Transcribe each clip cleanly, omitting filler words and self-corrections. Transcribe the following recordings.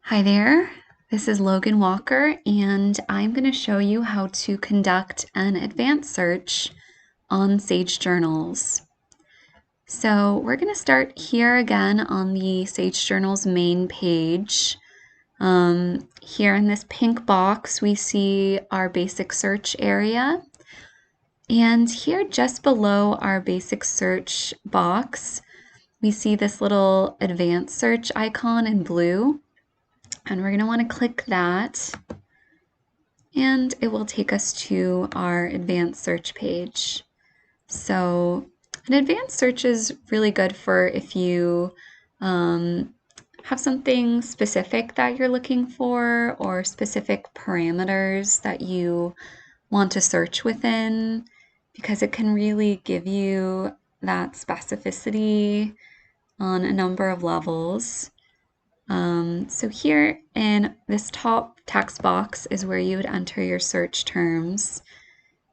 Hi there, this is Logan Walker, and I'm going to show you how to conduct an advanced search on Sage Journals. So we're going to start here again on the Sage Journals main page. Here in this pink box, we see our basic search area. And here just below our basic search box, we see this little advanced search icon in blue. And we're going to want to click that, and it will take us to our advanced search page. So an advanced search is really good for if you have something specific that you're looking for or specific parameters that you want to search within, because it can really give you that specificity on a number of levels. So here in this top text box is where you would enter your search terms.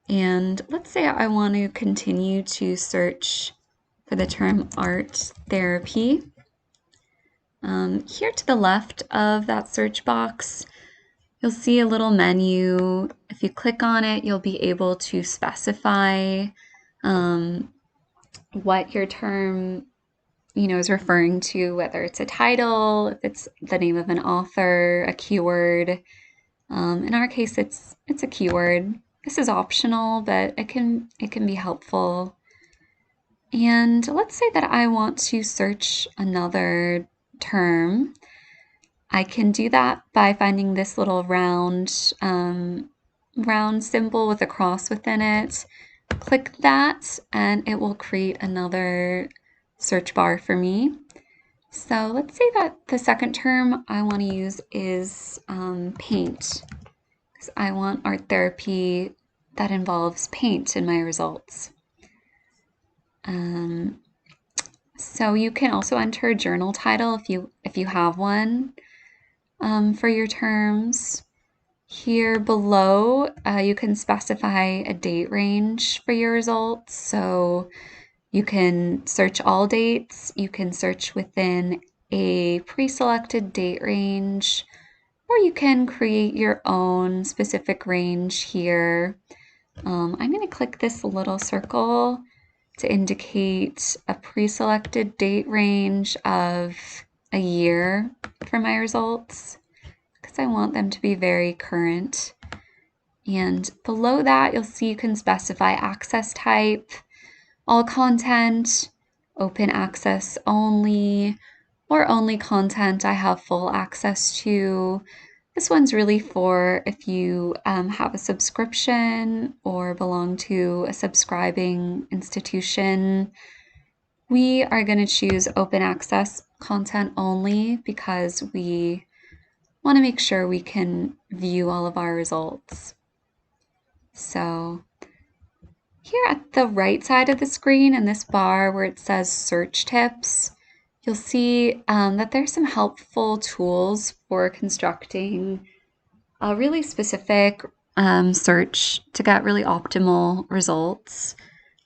And let's say I want to continue to search for the term art therapy. Here to the left of that search box, you'll see a little menu. If you click on it, you'll be able to specify what your term is referring to, whether it's a title, if it's the name of an author, a keyword. In our case, it's a keyword. This is optional, but it can be helpful. And let's say that I want to search another term. I can do that by finding this little round symbol with a cross within it. Click that, and it will create another search bar for me. So let's say that the second term I want to use is paint, because I want art therapy that involves paint in my results. So you can also enter a journal title if you have one for your terms. Here below, you can specify a date range for your results. So you can search all dates, you can search within a pre-selected date range, or you can create your own specific range here. I'm going to click this little circle to indicate a pre-selected date range of a year for my results, because I want them to be very current. And below that, you'll see you can specify access type, all content, open access only, or only content I have full access to. This one's really for if you have a subscription or belong to a subscribing institution. We are going to choose open access content only because we want to make sure we can view all of our results. So here at the right side of the screen in this bar where it says search tips, you'll see that there's some helpful tools for constructing a really specific search to get really optimal results.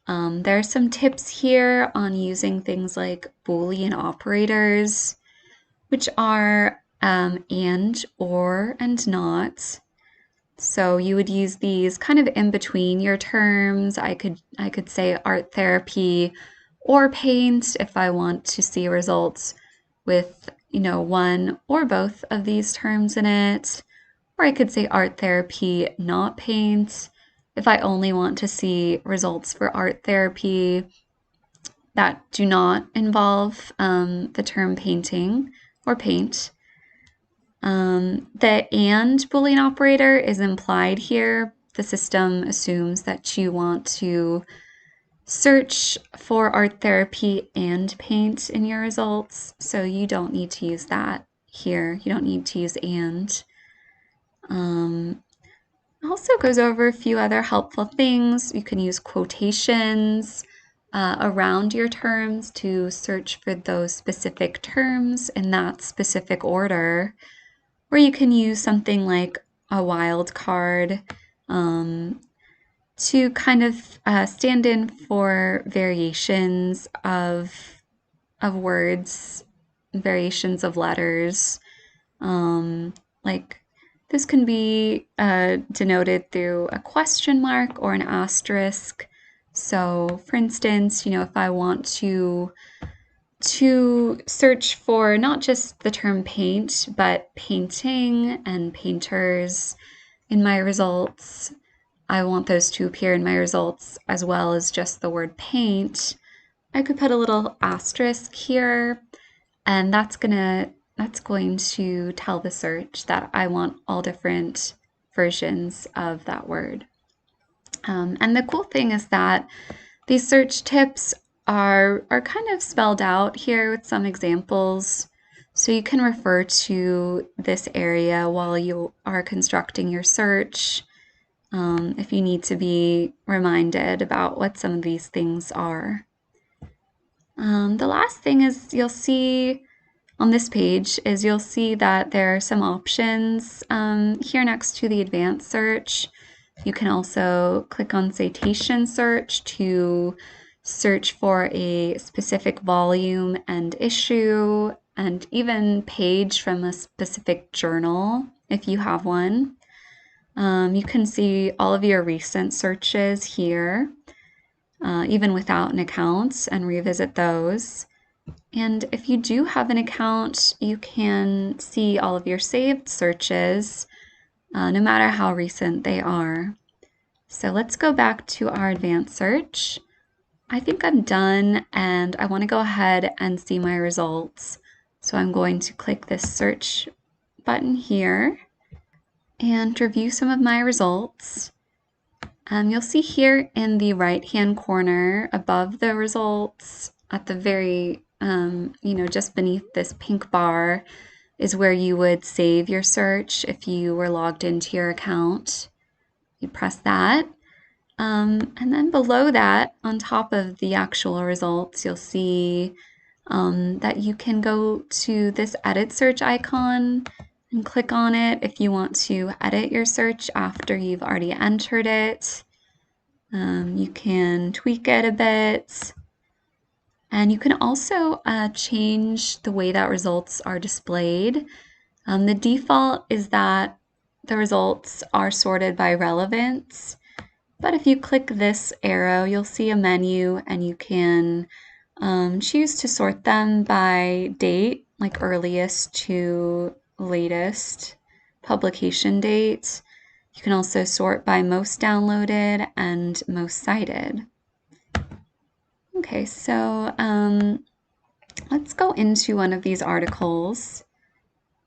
There are some tips here on using things like Boolean operators, which are and, or, and not. So you would use these kind of in between your terms. I could say art therapy or paint if I want to see results with, one or both of these terms in it. Or I could say art therapy, not paint, if I only want to see results for art therapy that do not involve the term painting or paint. The and Boolean operator is implied here. The system assumes that you want to search for art therapy and paint in your results, so you don't need to use that here. You don't need to use and. Also goes over a few other helpful things. You can use quotations around your terms to search for those specific terms in that specific order. Or you can use something like a wildcard to kind of stand in for variations of words, variations of letters. Like this can be denoted through a question mark or an asterisk. So for instance, if I want to search for not just the term paint, but painting and painters in my results, I want those to appear in my results as well as just the word paint. I could put a little asterisk here, and that's going to tell the search that I want all different versions of that word. And the cool thing is that these search tips are kind of spelled out here with some examples. So you can refer to this area while you are constructing your search, if you need to be reminded about what some of these things are. The last thing is you'll see on this page is you'll see that there are some options here next to the advanced search. You can also click on citation search to search for a specific volume and issue, and even page from a specific journal if you have one. You can see all of your recent searches here, even without an account, and revisit those. And if you do have an account, you can see all of your saved searches, no matter how recent they are. So let's go back to our advanced search. I think I'm done, and I want to go ahead and see my results. So I'm going to click this search button here and review some of my results. You'll see here in the right-hand corner above the results at the very, just beneath this pink bar is where you would save your search if you were logged into your account. You press that. And then below that, on top of the actual results, you'll see that you can go to this edit search icon and click on it if you want to edit your search after you've already entered it. You can tweak it a bit. And you can also change the way that results are displayed. The default is that the results are sorted by relevance. But if you click this arrow, you'll see a menu, and you can choose to sort them by date, like earliest to latest publication date. You can also sort by most downloaded and most cited. Okay, so let's go into one of these articles.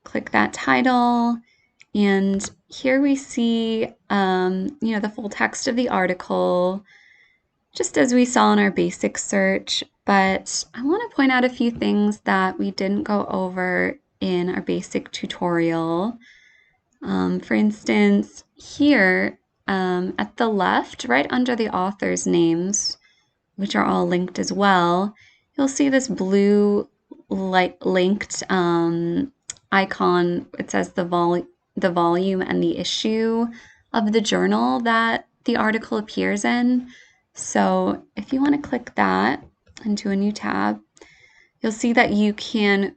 Click that title, and here we see the full text of the article, just as we saw in our basic search. But I want to point out a few things that we didn't go over in our basic tutorial. For instance, here at the left, right under the author's names, which are all linked as well, you'll see this blue linked icon. It says the volume and the issue of the journal that the article appears in. So if you want to click that into a new tab, you'll see that you can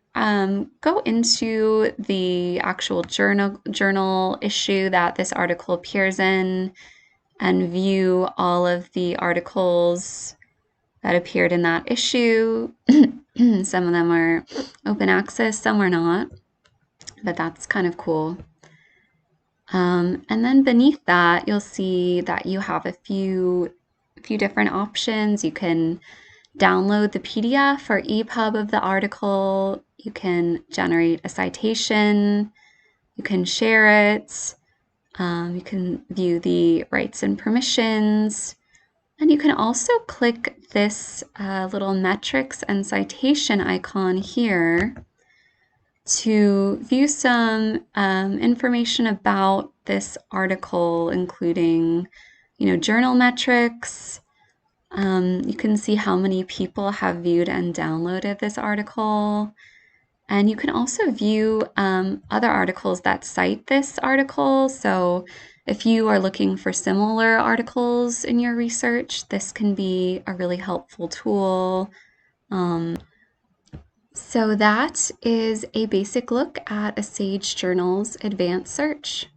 go into the actual journal issue that this article appears in and view all of the articles that appeared in that issue. Some of them are open access, some are not, but that's kind of cool. And then beneath that, you'll see that you have a few different options. You can download the PDF or EPUB of the article. You can generate a citation. You can share it. You can view the rights and permissions. And you can also click this little metrics and citation icon here to view some information about this article, including, journal metrics. You can see how many people have viewed and downloaded this article. And you can also view other articles that cite this article. So if you are looking for similar articles in your research, this can be a really helpful tool. So that is a basic look at a Sage Journal's advanced search.